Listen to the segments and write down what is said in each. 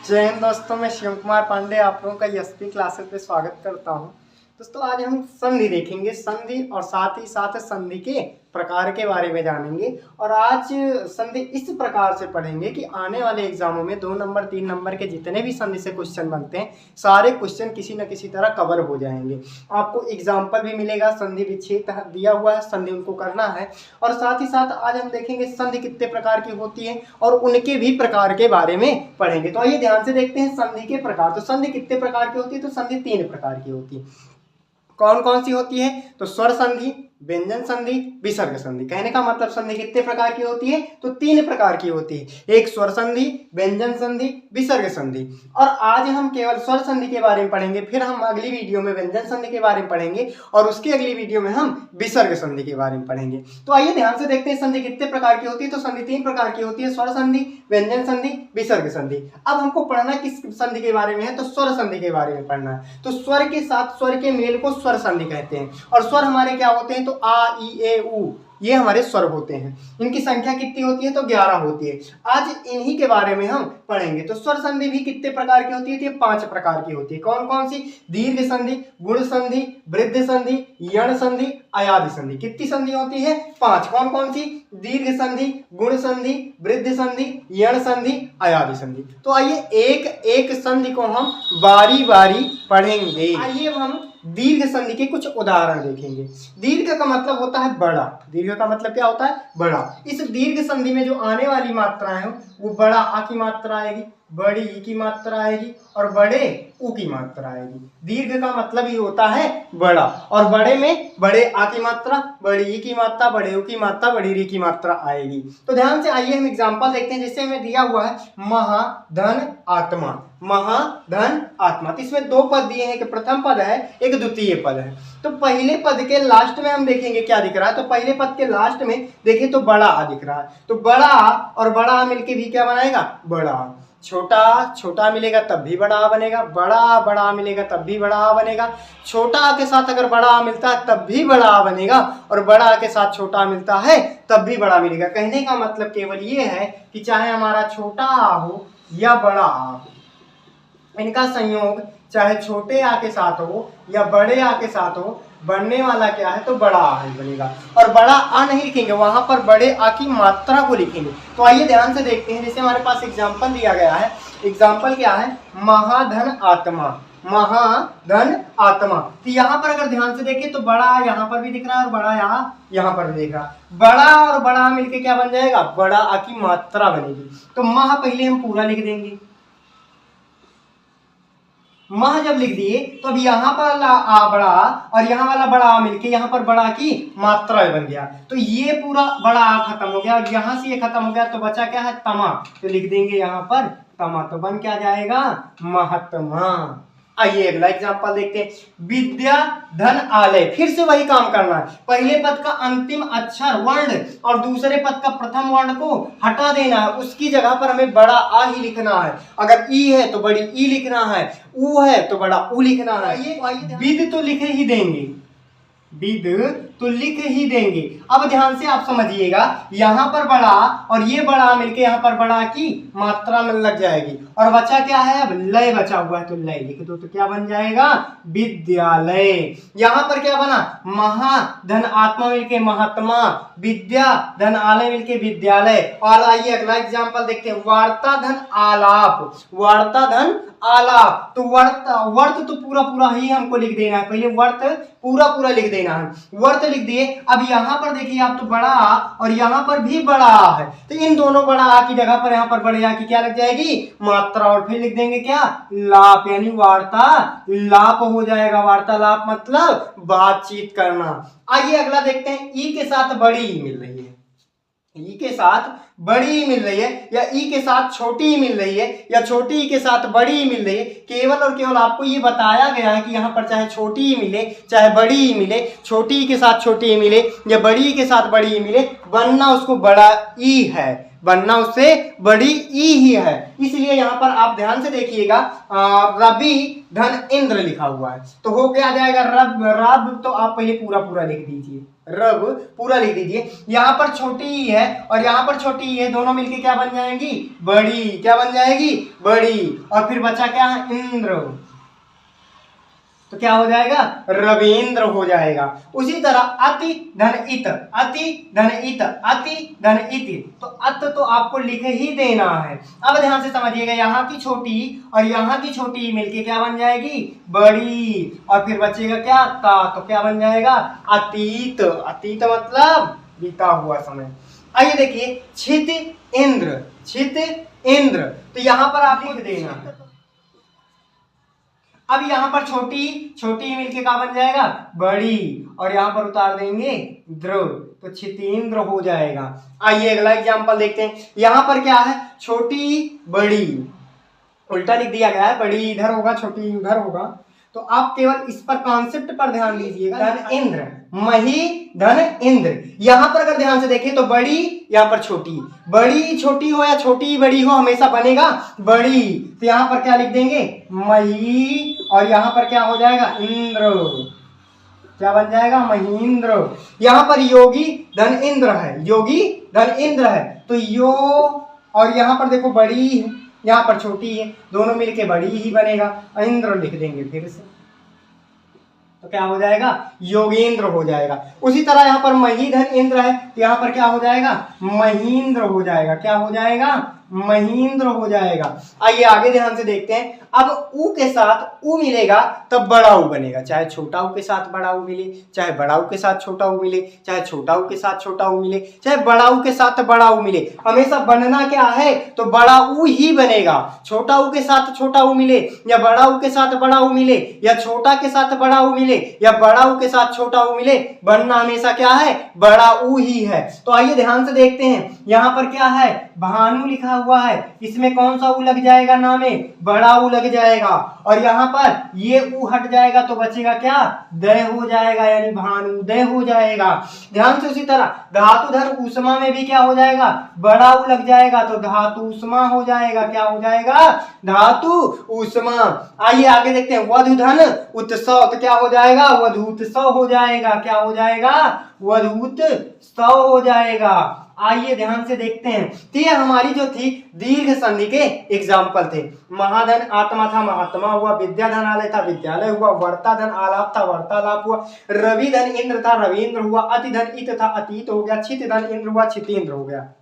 जय हिंद दोस्तों, मैं शिव कुमार पांडे आप लोगों का एसपी क्लासेस पे स्वागत करता हूं। दोस्तों आज हम संधि देखेंगे, संधि और साथ ही साथ संधि के प्रकार के बारे में जानेंगे। और आज संधि इस प्रकार से पढ़ेंगे कि आने वाले एग्जामों में 2 नंबर 3 नंबर के जितने भी संधि से क्वेश्चन बनते हैं सारे क्वेश्चन किसी न किसी तरह कवर हो जाएंगे। आपको एग्जाम्पल भी मिलेगा, संधि विच्छेद दिया हुआ है, संधि उनको करना है। और साथ ही साथ आज हम देखेंगे संधि कितने प्रकार की होती है और उनके भी प्रकार के बारे में पढ़ेंगे। तो आइए ध्यान से देखते हैं संधि के प्रकार। तो संधि कितने प्रकार की होती है? तो संधि 3 प्रकार की होती है। कौन कौन सी होती है? तो स्वर संधि, व्यंजन संधि, विसर्ग संधि। कहने का मतलब संधि कितने प्रकार की होती है? तो 3 प्रकार की होती है। एक स्वर संधि, व्यंजन संधि, विसर्ग संधि। और आज हम केवल स्वर संधि के बारे में पढ़ेंगे, फिर हम अगली वीडियो में व्यंजन संधि के बारे में पढ़ेंगे और उसकी अगली वीडियो में हम विसर्ग संधि के बारे में पढ़ेंगे। तो आइए ध्यान से देखते हैं संधि कितने प्रकार की होती है। तो संधि 3 प्रकार की होती है, स्वर संधि, व्यंजन संधि, विसर्ग संधि। अब हमको पढ़ना किस संधि के बारे में है? तो स्वर संधि के बारे में पढ़ना है। तो स्वर के साथ स्वर के मेल को स्वर संधि कहते हैं। और स्वर हमारे क्या होते हैं? तो आ, ई, ए, उ, ये हमारे स्वर होते हैं। इनकी संख्या कितनी होती है? तो 11 होती है। आज इन्हीं के बारे में हम पढ़ेंगे। तो स्वर संधि भी कितने प्रकार की होती है? तो ये 5 प्रकार की होती है। कौन कौन सी? दीर्घ संधि, गुण संधि, वृद्धि संधि, यण संधि, अयादि संधि। कितनी संधि होती है? 5। कौन कौन सी? दीर्घ संधि, गुण संधि, वृद्धि संधि, यण संधि, अयादि संधि। तो आइए एक एक संधि को हम बारी बारी पढ़ेंगे। आइए हम दीर्घ संधि के कुछ उदाहरण देखेंगे। दीर्घ का मतलब होता है बड़ा। दीर्घ का मतलब क्या होता है? बड़ा। इस दीर्घ संधि में जो आने वाली मात्राएं हैं वो बड़ा आ की मात्रा आएगी, बड़ी ई की मात्रा आएगी और बड़े उ की मात्रा आएगी। दीर्घ का मतलब ही होता है बड़ा। और बड़े में बड़े आ की मात्रा, बड़ी ई की मात्रा, बड़े उ की मात्रा, बड़ी री की मात्रा आएगी। तो ध्यान से आइए हम एग्जांपल देखते हैं। जिससे हमें दिया हुआ है महा, धन, आत्मा। महा, धन, आत्मा। तो इसमें 2 पद दिए हैं, एक प्रथम पद है, एक द्वितीय पद है। तो पहले पद के लास्ट में हम देखेंगे क्या दिख रहा है। तो पहले पद के लास्ट में देखें तो बड़ा आ दिख रहा है। तो बड़ा और बड़ा आ मिलके भी क्या बनाएगा? बड़ा। छोटा छोटा मिलेगा तब भी बड़ा आ बनेगा, बड़ा बड़ा मिलेगा तब भी बड़ा आ बनेगा। छोटा आ के साथ अगर बड़ा आ मिलता है तब भी बड़ा आ बनेगा और बड़ा आ के साथ छोटा मिलता है तब भी बड़ा मिलेगा। कहने का मतलब केवल ये है कि चाहे हमारा छोटा आ हो या बड़ा आ हो, इनका संयोग चाहे छोटे आ के साथ हो या बड़े आ के साथ हो, बनने वाला क्या है? तो बड़ा आ ही बनेगा। और बड़ा आ नहीं लिखेंगे, वहां पर बड़े आ की मात्रा को लिखेंगे। तो आइए ध्यान से देखते हैं। जैसे हमारे पास एग्जाम्पल दिया गया है। एग्जाम्पल क्या है? महाधन आत्मा। महाधन आत्मा। तो यहाँ पर अगर ध्यान से देखें तो बड़ा आ यहाँ पर भी दिख रहा है और बड़ा यहाँ पर भी दिख रहा है। बड़ा और बड़ा मिलके क्या बन जाएगा? बड़ा आ की मात्रा बनेगी। तो महा पहले हम पूरा लिख देंगे। मह जब लिख दिए तो अब यहाँ पर आ बड़ा और यहाँ वाला बड़ा आ मिलके यहाँ पर बड़ा की मात्रा बन गया। तो ये पूरा बड़ा आ खत्म हो गया और यहाँ से ये खत्म हो गया। तो बचा क्या है? तमा। तो लिख देंगे यहाँ पर तमा। तो बन क्या जाएगा? महात्मा। आइए अगला एग्जांपल देखते हैं। विद्या, धन, आलय। फिर से वही काम करना है। पहले पद का अंतिम अक्षर वर्ण और दूसरे पद का प्रथम वर्ण को हटा देना है। उसकी जगह पर हमें बड़ा आ ही लिखना है। अगर ई है तो बड़ी ई लिखना है, उ है तो बड़ा उ लिखना है। विद तो लिख ही देंगे, विद तो लिख ही देंगे। अब ध्यान से आप समझिएगा, यहाँ पर बड़ा और ये बड़ा मिलके यहाँ पर बड़ा की मात्रा में लग जाएगी और बचा क्या है? अब लय बचा हुआ है। तो लय लिख दो तो क्या बन जाएगा? विद्यालय। यहाँ पर क्या बना? महा धन आत्मा मिलके महात्मा, विद्या धन आलय मिलके विद्यालय। और आइए अगला एग्जाम्पल देखते हैं। वार्ता धन आलाप। वार्ता धन आलाप। तो वर्त तो पूरा पूरा ही हमको लिख देना है। पहले वर्त पूरा पूरा लिख देना है। वर्त लिख दिए। अब यहाँ पर देखिए आप तो बड़ा आ और यहाँ पर भी बड़ा आ है। तो इन दोनों बड़ा आ की जगह पर यहाँ पर बड़े आ की क्या लग जाएगी? मात्रा। और फिर लिख देंगे क्या? लाप, यानी वार्ता लाप हो जाएगा। वार्तालाप मतलब बातचीत करना। आइए अगला देखते हैं। ई के साथ बड़ी ई मिल रही है, ई के साथ बड़ी ई मिल रही है या ई के साथ छोटी ई मिल रही है या छोटी ई के साथ बड़ी ई मिल रही है। केवल और केवल आपको ये बताया गया है कि यहाँ पर चाहे छोटी ई मिले चाहे बड़ी ई मिले, छोटी ई के साथ छोटी ई मिले या बड़ी ई के साथ बड़ी ई मिले, बनना उसको बड़ा ई है, बनना उससे बड़ी ई ही है। इसलिए यहाँ पर आप ध्यान से देखिएगा, रवि धन इंद्र लिखा हुआ है। तो हो क्या जाएगा? रब। रब तो आप पहले पूरा पूरा लिख दीजिए। रब पूरा लिख दीजिए। यहाँ पर छोटी ई है और यहाँ पर छोटी ई है, दोनों मिलके क्या बन जाएंगी? बड़ी। क्या बन जाएगी? बड़ी। और फिर बचा क्या? इंद्र। तो क्या हो जाएगा? रविंद्र हो जाएगा। उसी तरह अति धन इत, अति धन इत, अति धन इति। तो अत तो आपको लिख ही देना है। अब ध्यान से समझिएगा, यहाँ की छोटी और यहाँ की छोटी मिलके क्या बन जाएगी? बड़ी। और फिर बचेगा क्या? ता। तो क्या बन जाएगा? अतीत। अतीत मतलब बीता हुआ समय। आइए देखिए, छित इंद्र, छित इंद्र। तो यहाँ पर आप लिख देना। अब यहाँ पर छोटी छोटी मिलके क्या बन जाएगा? बड़ी। और यहाँ पर उतार देंगे द्रव, तो छितेंद्र हो जाएगा। आइए अगला एग्जांपल देखते हैं। यहाँ पर क्या है? छोटी बड़ी, उल्टा लिख दिया गया है, बड़ी इधर होगा, छोटी उधर होगा। तो आप केवल इस पर कॉन्सेप्ट पर ध्यान दीजिएगा। धन इंद्र, मही धन इंद्र। यहां पर अगर ध्यान से देखें तो बड़ी, यहाँ पर छोटी, बड़ी छोटी हो या छोटी बड़ी हो हमेशा बनेगा बड़ी। तो यहाँ पर क्या लिख देंगे? मही। और यहाँ पर क्या हो जाएगा? इंद्र। क्या बन जाएगा? महींद्र। यहाँ पर योगी धन इंद्र है, योगी धन इंद्र है, तो यो। और यहाँ पर देखो बड़ी है, यहाँ पर छोटी है, दोनों मिलके बड़ी ही बनेगा, इंद्र लिख देंगे फिर से। तो क्या हो जाएगा? योगेंद्र हो जाएगा। उसी तरह यहाँ पर मही धन इंद्र है, तो यहाँ पर क्या हो जाएगा? महींद्र हो जाएगा। क्या हो जाएगा? महींद्र हो जाएगा। आइए आगे ध्यान से देखते हैं। अब ऊ के साथ ऊ मिलेगा तब बड़ा ऊ बनेगा। चाहे छोटा ऊ के साथ बड़ा ऊ मिले, चाहे बड़ा ऊ के साथ छोटा ऊ मिले, चाहे छोटा ऊ के साथ छोटा ऊ मिले, चाहे बड़ा ऊ के साथ बड़ा ऊ मिले, हमेशा बनना क्या है? तो बड़ा ऊ ही बनेगा। छोटा ऊ के साथ छोटा ऊ मिले, या बड़ा ऊ के साथ बड़ा ऊ मिले, या छोटा के साथ बड़ा ऊ मिले, या बड़ा ऊ के साथ छोटा ऊ मिले, बनना हमेशा क्या है? बड़ा ऊ ही है। तो आइए ध्यान से देखते हैं। यहाँ पर क्या है? भानु लिखा हुआ है, इसमें कौन सा ऊ लग जाएगा? नाम में बड़ा ऊ लग जाएगा। और यहाँ पर ये ऊ हट जाएगा तो बचेगा क्या? दय हो जाएगा, यानी भानुदय हो जाएगा। ध्यान से उसी तरह धातुधर उष्मा में भी क्या हो जाएगा? बड़ा ऊ लग जाएगा, तो धातु उष्मा हो जाएगा। क्या हो जाएगा? धातु उष्मा। आइए आगे देखते हैं। वधुधन उत्सव, तो क्या हो जाएगा? वधूत्सव हो जाएगा। क्या हो जाएगा? वधूत्सव हो जाएगा। आइए ध्यान से देखते हैं। तो ये हमारी जो थी दीर्घ संधि के एग्जाम्पल थे। महाधन आत्मा था, महात्मा हुआ। विद्याधन आलय था, विद्यालय हुआ। वर्ताधन आलाप था, वार्तालाप हुआ। रविधन इंद्र था, रविंद्र हुआ। अतिधन इत था, अतीत हो गया। छितधन इंद्र हुआ, छितेंद्र हो गया।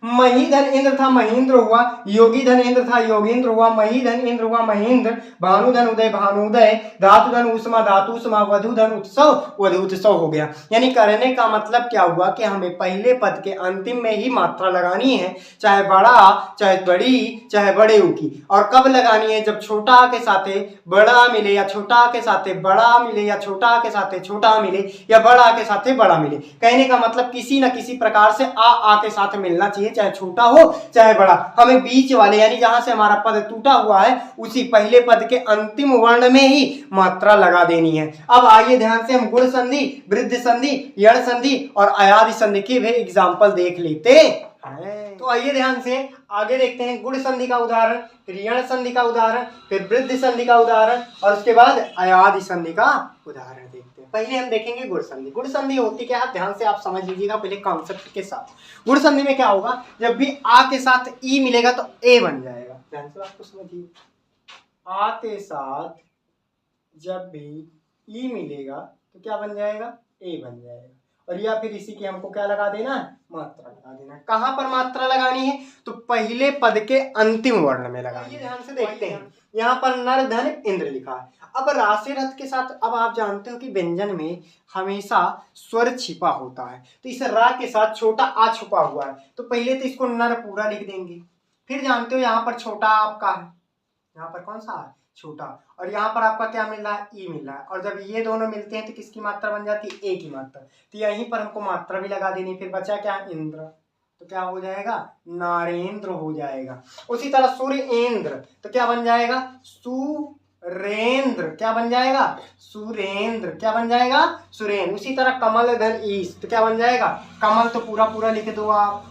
मही धन इंद्र था, महेंद्र हुआ। योगी धन इंद्र था, योगेंद्र हुआ। मही धन इंद्र हुआ, महेंद्र। भानुधन उदय, भानुदय। धातुधन उष्मा, धातुष्मा। वधुधन उत्सव, वधूत्सव हो गया। यानी करने का मतलब क्या हुआ कि हमें पहले पद के अंतिम में ही मात्रा लगानी है, चाहे बड़ा, चाहे बड़ी, चाहे बड़े ऊ की। और कब लगानी है? जब छोटा के साथे बड़ा मिले, या छोटा के साथे बड़ा मिले, या छोटा के साथे छोटा मिले, या बड़ा के साथे बड़ा मिले। कहने का मतलब किसी न किसी प्रकार से आ के साथ मिलना चाहिए, चाहे छोटा हो चाहे बड़ा। हमें बीच वाले यानी जहां से हमारा पद टूटा हुआ है उसी पहले पद के अंतिम वर्ण में ही मात्रा लगा देनी है। अब आइए ध्यान से हम गुण संधि, वृद्धि संधि, यण संधि और अयादि संधि के भी एग्जाम्पल देख लेते हैं। तो आइए ध्यान से आगे देखते हैं। गुण संधि का उदाहरण, फिर यण संधि का उदाहरण, फिर वृद्धि संधि का उदाहरण और उसके बाद अयादि संधि का उदाहरण देखते हैं। पहले हम देखेंगे गुण संधि। गुण संधि होती क्या है? ध्यान से आप समझ लीजिएगा पहले कॉन्सेप्ट के साथ। गुण संधि में क्या होगा? जब भी आ के साथ ई मिलेगा तो ए बन जाएगा। ध्यान से आपको समझिए, आ के साथ जब भी ई मिलेगा तो क्या बन जाएगा? ए बन जाएगा। और या फिर इसी की हमको क्या लगा देना है? मात्रा लगा देना है। कहां पर मात्रा लगानी है? तो पहले पद के अंतिम वर्ण में लगानी है। ध्यान से देखते हैं। यहाँ पर नर धन इंद्र लिखा है। अब राशि रथ के साथ, अब आप जानते हो कि व्यंजन में हमेशा स्वर छिपा होता है, तो इस रा के साथ छोटा आ छुपा हुआ है, तो पहले तो इसको नर पूरा लिख देंगे। फिर जानते हो यहाँ पर छोटा आपका है, यहाँ पर कौन सा है? छोटा। और यहाँ पर आपका क्या मिल रहा है? ई मिल रहा है। और जब ये दोनों मिलते हैं तो किसकी मात्रा बन जाती है? ए की मात्रा। तो यहीं पर हमको मात्रा भी लगा देनी। फिर बचा क्या? इंद्र। तो क्या हो जाएगा? नारेंद्र हो जाएगा। उसी तरह सूर्येंद्र, तो क्या बन जाएगा? सुरेंद्र। क्या बन जाएगा? सुरेंद्र। क्या बन जाएगा? सुरेंद्र। उसी तरह कमल धन ईश, तो क्या बन जाएगा? कमल। तो पूरा पूरा लिख दो आप।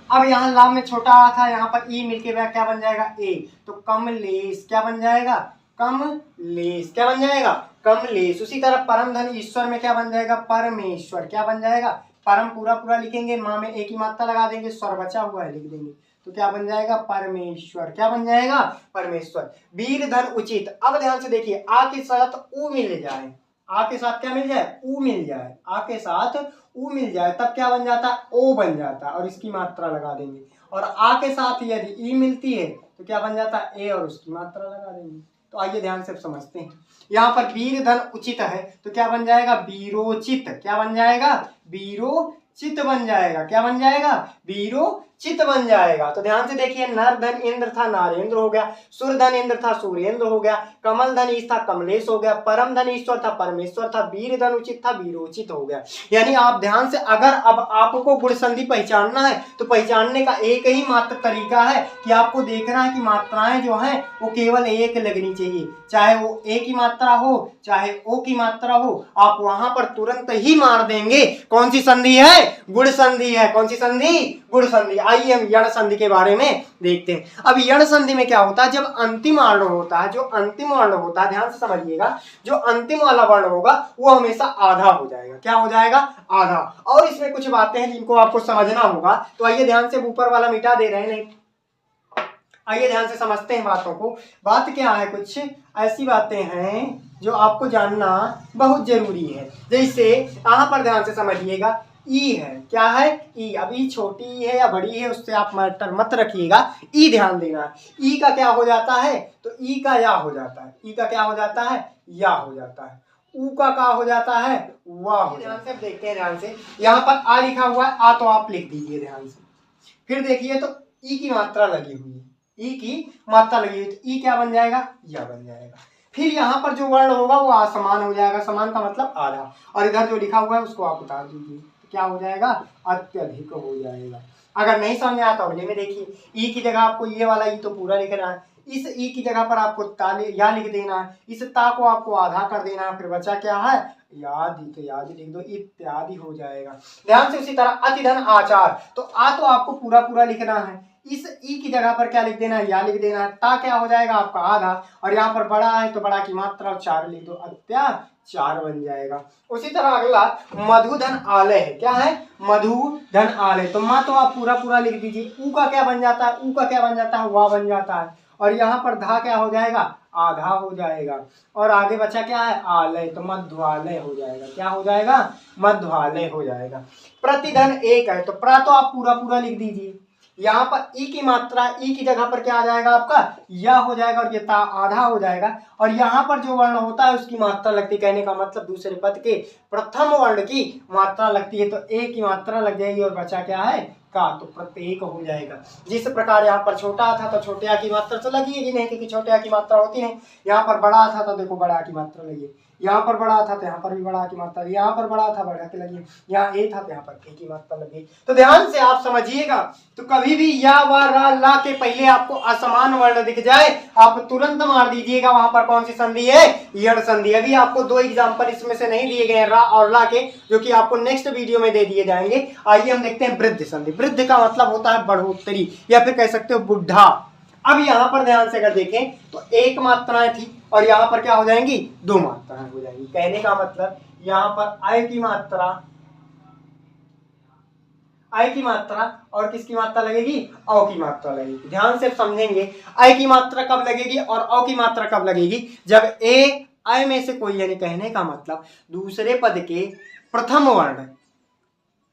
अब यहाँ लाभ में छोटा आ था, यहाँ पर ई मिलके क्या बन जाएगा? ए। तो कमलेश क्या बन जाएगा? कमलेश, क्या बन जाएगा? कमलेश। उसी तरह परम धन ईश्वर में क्या बन जाएगा? परमेश्वर, क्या बन जाएगा? परम पूरा पूरा लिखेंगे, माँ में एक ही मात्रा लगा देंगे, स्वर बचा हुआ है लिख देंगे, तो क्या बन जाएगा? परमेश्वर, क्या बन जाएगा? परमेश्वर। वीर धन उचित। अब ध्यान से देखिए, आ के साथ ऊ मिल जाए, आ के साथ क्या मिल जाए? ऊ मिल जाए, आ के साथ ऊ मिल जाए, तब क्या बन जाता है? ओ बन जाता है, और इसकी मात्रा लगा देंगे। और आ के साथ यदि ई मिलती है तो क्या बन जाता है? ए, और उसकी मात्रा लगा देंगे। तो आइए ध्यान से समझते हैं। यहाँ पर वीर धन उचित है तो क्या बन जाएगा? वीरोचित, क्या बन जाएगा? वीरोचित बन जाएगा, क्या बन जाएगा? वीरोचित बन जाएगा। तो ध्यान से देखिए, नर धन इंद्र था, नारेंद्र हो गया। सुर धन इंद्र था, सूर्येंद्र हो गया। कमल धन ईश था, कमलेश हो गया। परम धन ईश्वर था, परमेश्वर था। वीर धन उचित था, वीरोचित हो गया। यानी आप ध्यान से, अगर अब आपको गुण संधि पहचानना है तो पहचानने का एक ही मात्र तरीका है कि आपको देखना है कि मात्राएं जो हैं वो केवल एक लगनी चाहिए, चाहे वो ए की मात्रा हो चाहे ओ की मात्रा हो, आप वहां पर तुरंत ही मार देंगे। कौन सी संधि है? गुण संधि है। कौन सी संधि? गुण संधि। आइए हम यण संधि के बारे में देखते हैं। अब यण संधि में क्या होता है? जब अंतिम वर्ण होता है, जो अंतिम वर्ण होता है, ध्यान से समझिएगा, जो अंतिम वाला वर्ण होगा वो हमेशा आधा हो जाएगा। क्या हो जाएगा? आधा। और इसमें कुछ बातें हैं जिनको आपको समझना होगा, तो आइए ध्यान से, ऊपर वाला मिटा दे रहे हैं, नहीं, आइए ध्यान से समझते हैं बातों को। बात क्या है? कुछ ऐसी बातें हैं जो आपको जानना बहुत जरूरी है। जैसे यहाँ पर ध्यान से समझिएगा, ई है, क्या है? ई। अब ई छोटी है या बड़ी है उससे आप मैटर मत रखिएगा, ई ध्यान देना है। ई का क्या हो जाता है? तो ई का या हो जाता है। ई का क्या हो जाता है? या हो जाता है। ऊ का क्या हो जाता है? वाह हो जाता है। ध्यान से देखते हैं, ध्यान से, यहाँ पर आ लिखा हुआ है, आ तो आप लिख दीजिए ध्यान से। फिर देखिए तो ई की मात्रा लगी हुई है, ई की मात्रा लगी हुई, तो ई क्या बन जाएगा? या बन जाएगा। फिर यहाँ पर जो वर्ण होगा वो असमान हो जाएगा, समान का मतलब आधा, और इधर जो लिखा हुआ है उसको आप उतार दीजिए, तो क्या हो जाएगा? अत्यधिक हो जाएगा। अगर नहीं समझ में आता तो अगले में देखिए, ई की जगह आपको ये वाला ई तो पूरा लिखना है, इस ई की जगह पर आपको ताले या लिख देना है, इस ता को आपको आधा कर देना है, फिर बचा क्या है? यादि, तो यादि लिख दो, इत्यादि हो जाएगा। ध्यान से, उसी तरह अतिधन आचार, तो आ तो आपको पूरा पूरा लिखना है, इस ई की जगह पर क्या लिख देना है? या लिख देना है। ता क्या हो जाएगा? आपका आधा, और यहाँ पर बड़ा है तो बड़ा की मात्रा और चार लिख दो, अत्याचार बन जाएगा। उसी तरह अगला मधुधन आलय है, क्या है? मधुधन आलय, तो माँ तो आप पूरा पूरा लिख दीजिए। ऊ का क्या बन जाता है? ऊ का क्या बन जाता है? वाह बन जाता है, और यहाँ पर धा क्या हो जाएगा? आधा हो जाएगा, और आगे बचा क्या है? आलय, तो मध्वालय हो जाएगा। क्या हो जाएगा? मध्वालय हो जाएगा। प्रतिधन एक है, तो प्र तो आप पूरा पूरा लिख दीजिए। यहाँ पर ई की मात्रा, ई की जगह पर क्या आ जाएगा? आपका या हो जाएगा, और ये ता आधा हो जाएगा, और यहाँ पर जो वर्ण होता है उसकी मात्रा लगती है, कहने का मतलब दूसरे पद के प्रथम वर्ण की मात्रा लगती है, तो ए की मात्रा लग जाएगी, और बचा क्या है? का, तो प्रत्येक हो जाएगा। जिस प्रकार यहाँ पर छोटा था तो छोटे आ की मात्रा तो लगेगी नहीं, क्योंकि छोटे आ की मात्रा होती है। यहाँ पर बड़ा था तो देखो बड़ा की मात्रा लगी, यहाँ पर बड़ा था तो यहाँ पर भी बड़ा की मात्रा, यहाँ पर बड़ा था बड़ा की लगी, यहाँ ए था तो यहाँ पर ए की मात्रा लगी। तो ध्यान से आप समझिएगा, तो कभी भी या व रा ला के पहले आपको असमान वर्ण दिख जाए, आप तुरंत मार दीजिएगा वहां पर कौन सी संधि है? यण संधि। अभी आपको दो एग्जाम्पल इसमें से नहीं दिए गए रा और ला के, जो कि आपको नेक्स्ट वीडियो में दे दिए जाएंगे। आइए हम देखते हैं वृद्ध संधि। वृद्ध का मतलब होता है बढ़ोतरी, या फिर कह सकते हो बुढ़ा। अब यहाँ पर ध्यान से अगर देखें तो एक मात्राएं थी, और यहाँ पर क्या हो जाएंगी? दो मात्राएं हो जाएंगी। कहने का मतलब यहाँ पर आय की मात्रा, आय की मात्रा और किसकी मात्रा लगेगी? औ की मात्रा लगेगी। ध्यान से समझेंगे, आय की मात्रा कब लगेगी और औ की मात्रा कब लगेगी? जब ए आय में से कोई, यानी कहने का मतलब दूसरे पद के प्रथम वर्ण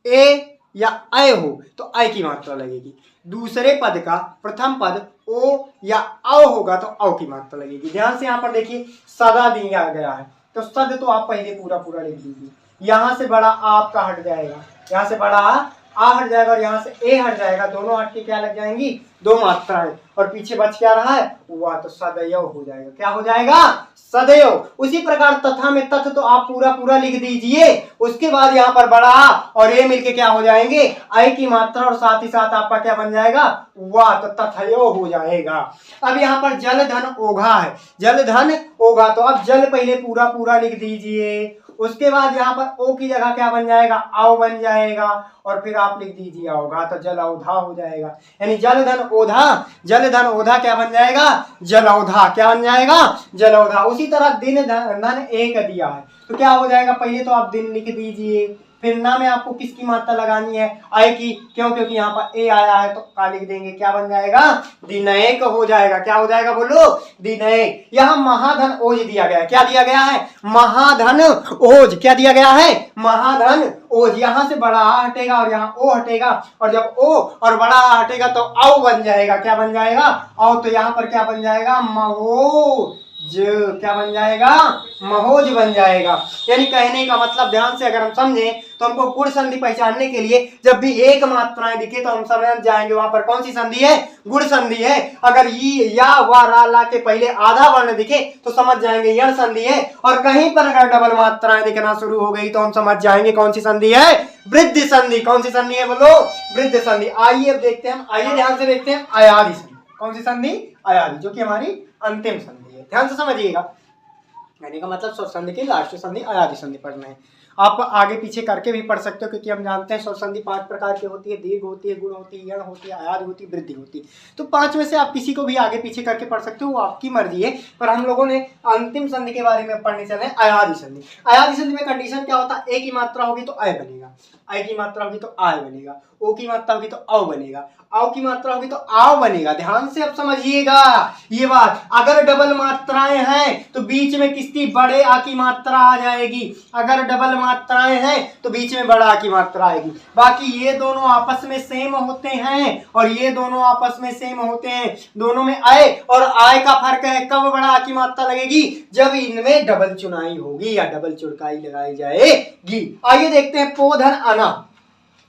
ए या अय हो तो आय की मात्रा लगेगी। दूसरे पद का प्रथम पद ओ या औ होगा तो औ की मात्रा लगेगी। ध्यान से यहाँ पर देखिए, सदा दिया गया है, तो सद तो आप पहले पूरा पूरा लिख दीजिए। यहाँ से बड़ा आपका हट जाएगा, यहाँ से बड़ा आ हट जाएगा, और यहाँ से ए हट जाएगा, दोनों हट के क्या लग जाएंगी? दो मात्राएं, और पीछे बच क्या रहा है? हुआ, तो सदैव हो जाएगा। क्या हो जाएगा? सदैव। उसी प्रकार तथा में तथ तो आप पूरा पूरा लिख दीजिए, उसके बाद यहाँ पर बड़ा और ए मिलके क्या हो जाएंगे? आय की मात्रा, और साथ ही साथ आपका क्या बन जाएगा? वाह, तो तथयो हो जाएगा। अब यहाँ पर जल धन ओघा है, जल धन ओघा, तो आप जल पहले पूरा पूरा लिख दीजिए, उसके बाद यहाँ पर ओ की जगह क्या बन जाएगा, आओ बन जाएगा, और फिर आप लिख दीजिए औघा, तो जल औधा हो जाएगा। यानी जल धन ओधा, जल धन ओधा क्या बन जाएगा, जलौधा, क्या बन जाएगा, जलौधा। उसी तरह दिन धन एक दिया है तो क्या हो जाएगा, पहले तो आप दिन लिख दीजिए, फिर ना में आपको किसकी मात्रा लगानी है, आय की, क्यों, क्योंकि यहाँ पर ए आया है तो का लिख देंगे, क्या बन जाएगा, दिनयक हो जाएगा। क्या हो जाएगा बोलो, दिनयक। यहाँ महाधन ओज दिया गया है, क्या दिया गया है, महाधन ओज, क्या दिया गया है, महाधन ओज। यहाँ से बड़ा आ हटेगा और यहाँ ओ हटेगा, और जब ओ और बड़ा आ हटेगा तो औ बन जाएगा, क्या बन जाएगा, औ। तो यहाँ पर क्या बन जाएगा, महोज, क्या बन जाएगा, महोज बन जाएगा। यानी कहने का मतलब ध्यान से अगर हम समझें तो हमको गुण संधि पहचानने के लिए जब भी एक मात्राएं दिखे तो हम समझ जाएंगे वहां पर कौन सी संधि है, गुण संधि है। अगर ई या वा रा ला के पहले आधा वर्ण दिखे तो समझ जाएंगे यण संधि है, और कहीं पर अगर डबल मात्राएं दिखना शुरू हो गई तो हम समझ जाएंगे कौन सी संधि है, वृद्धि संधि। कौन सी संधि है बोलो, वृद्धि संधि। आइए अब देखते हैं, आइए ध्यान से देखते हैं अयादि संधि। कौन सी संधि, अयादि, जो कि हमारी अंतिम संधि है। ध्यान से समझिएगा, कहने का मतलब स्वर संधि की लास्ट संधि अयादि संधि पढ़ना है। आप आगे पीछे करके भी पढ़ सकते हो, क्योंकि हम जानते हैं स्वर संधि 5 प्रकार की होती है, दीर्घ होती है, गुण होती है, यण होती है, अयादि होती है, वृद्धि होती है। तो 5 में से आप किसी को भी आगे पीछे करके पढ़ सकते हो, वो आपकी मर्जी है। पर हम लोगों ने अंतिम संधि के बारे में पढ़ने चले अयादि संधि। अयादि संधि में कंडीशन क्या होता है, ए की मात्रा होगी तो अय बनेगा, आई की मात्रा होगी तो आय बनेगा, ओ की मात्रा होगी तो औ बनेगा, आओ की मात्रा होगी तो आओ बनेगा। ध्यान से अब समझिएगा ये बात। अगर डबल मात्राएं हैं तो बीच में किसकी, बड़े आ की मात्रा आ जाएगी। अगर डबल मात्राएं हैं तो बीच में बड़ा आ की मात्रा आएगी। बाकी ये दोनों आपस में सेम होते हैं और ये दोनों आपस में सेम होते हैं। दोनों में अय और आय का फर्क है। कब बड़ा आ की मात्रा लगेगी, जब इनमें डबल चुनाई होगी या डबल चुड़काई लगाई जाएगी। आइए देखते हैं पो धन अना,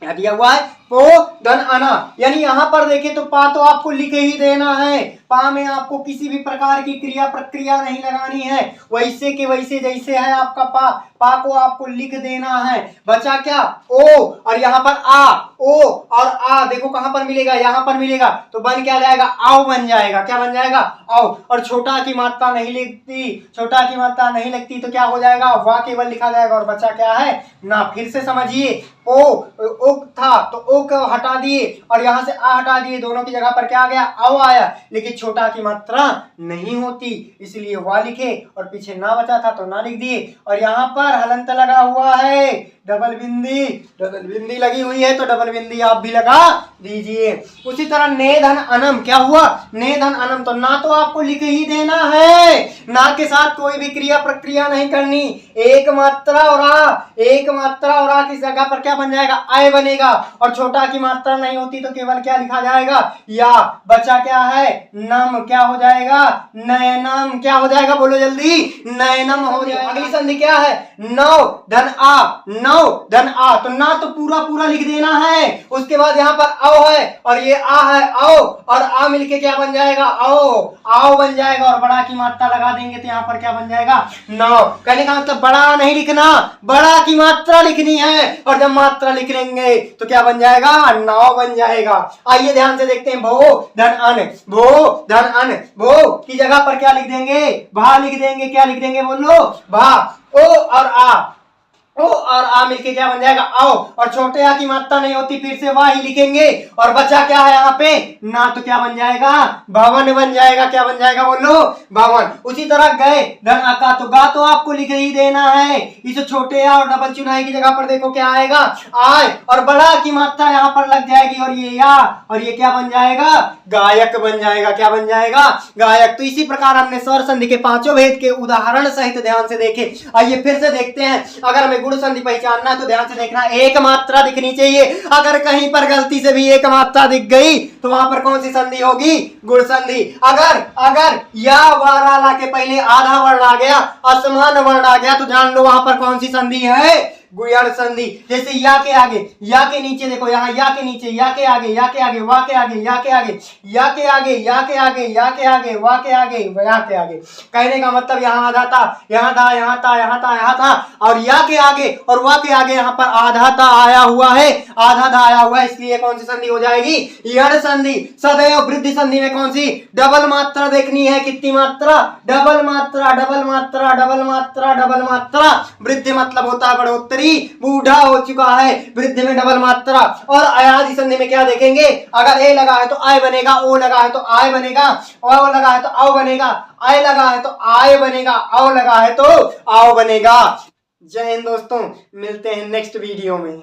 क्या दिया हुआ है, पो धन अना। यानी यहां पर देखें तो पा तो आपको लिख ही देना है, पा में आपको किसी भी प्रकार की क्रिया प्रक्रिया नहीं लगानी है, वैसे के वैसे जैसे है आपका पा, पा को आपको लिख देना है। बचा क्या, ओ, और यहाँ पर आ, ओ और आ देखो कहां पर मिलेगा, यहां पर मिलेगा, तो बन क्या जाएगा, आओ बन जाएगा। क्या बन जाएगा, आओ। और छोटा की मात्रा नहीं लिखती, छोटा की मात्रा नहीं लगती तो क्या हो जाएगा, वाह केवल लिखा जाएगा, और बचा क्या है, ना। फिर से समझिए, ओ था तो ओ को हटा दिए और यहां से आ हटा दिए, दोनों की जगह पर क्या आ गया, आओ आया। लेकिन छोटा की मात्रा नहीं होती इसलिए हुआ लिखे, और पीछे ना बचा था तो ना लिख दिए। और यहाँ पर हलंत लगा हुआ है, डबल बिंदी, डबल बिंदी लगी हुई है तो डबल बिंदी आप भी लगा दीजिए। उसी तरह ने धन अनम, क्या हुआ, ने धन अनम, तो ना तो आपको लिख ही देना है, ना के साथ कोई भी क्रिया प्रक्रिया नहीं करनी। एक मात्रा और आ, एक मात्रा और आ की जगह पर क्या बन जाएगा, आय बनेगा। और छोटा की मात्रा नहीं होती तो केवल क्या लिखा जाएगा, या। बचा क्या है, नम, क्या हो जाएगा, नयनम, क्या हो जाएगा बोलो जल्दी, नयनम हो जाएगा। अगली संधि क्या है, नौ धन आ, नौ धन आ, तो ना तो पूरा पूरा लिख देना है। उसके बाद यहाँ पर आओ है और ये आ है, आओ और आ मिलके क्या बन जाएगा, आओ, आओ बन जाएगा। और बड़ा की मात्रा लगा देंगे तो यहाँ पर क्या बन जाएगा, नौ। कहने का मतलब बड़ा नहीं लिखना, बड़ा की मात्रा लिखनी है, और जब मात्रा लिख लेंगे तो क्या बन जाएगा, नौ बन जाएगा। आइए ध्यान से देखते हैं, भो धन अन, भो धन अन, भो की जगह पर क्या लिख देंगे, भा लिख देंगे। क्या लिख देंगे बोलो, भा। ओ और आ, ओ और आ मिलके क्या बन जाएगा, आओ। और छोटे आ की मात्रा नहीं होती, फिर से वाह ही लिखेंगे। और बचा क्या है यहाँ पे, ना, तो क्या बन जाएगा, भवन बन जाएगा। क्या बन जाएगा बोलो, भवन। उसी तरह गए धन आका, तो गा तो आपको लिख ही देना है। इस छोटे आ और डबल चुनाई की जगह पर देखो क्या आएगा, आय, और बड़ा की मात्रा यहाँ पर लग जाएगी और ये या, और ये क्या बन जाएगा, गायक बन जाएगा। क्या बन जाएगा, गायक। तो इसी प्रकार हमने स्वर संधि के 5 भेद के उदाहरण सहित ध्यान से देखे। आइए फिर से देखते हैं। अगर हमें गुण संधि पहचानना है तो ध्यान से देखना, एक मात्रा दिखनी चाहिए। अगर कहीं पर गलती से भी एक मात्रा दिख गई तो वहां पर कौन सी संधि होगी, गुण संधि। अगर या वाराला के पहले आधा वर्ण आ गया, असमान वर्ण आ गया, तो जान लो वहां पर कौन सी संधि है, गुह्यण संधि। जैसे या के आगे, या के नीचे देखो, यहाँ या के नीचे, या के आगे, या के आगे, वा के आगे, या के आगे, या के आगे, या के आगे, या के आगे, वा के आगे, या के आगे। कहने का मतलब यहाँ आधा था, यहाँ था, यहाँ था, यहाँ था, यहाँ था, और या के आगे और वा के आगे यहाँ पर आधा था आया हुआ है, आधा था आया हुआ है, इसलिए कौन सी संधि हो जाएगी? यण संधि। सदैव वृद्धि संधि में कौन सी? डबल मात्रा देखनी है। कितनी मात्रा? डबल मात्रा, डबल मात्रा, डबल मात्रा, डबल मात्रा। वृद्धि मतलब होता है बढ़ोतरी, बूढ़ा हो चुका है, वृद्धि में डबल मात्रा। और अयादि संधि में क्या देखेंगे? अगर ए लगा है तो आय बनेगा, ओ लगा है तो आय बनेगा, ओ लगा है तो आओ बनेगा, आय लगा है तो आय बनेगा, आओ लगा है तो आओ बनेगा। जय हिंद दोस्तों, मिलते हैं नेक्स्ट वीडियो में।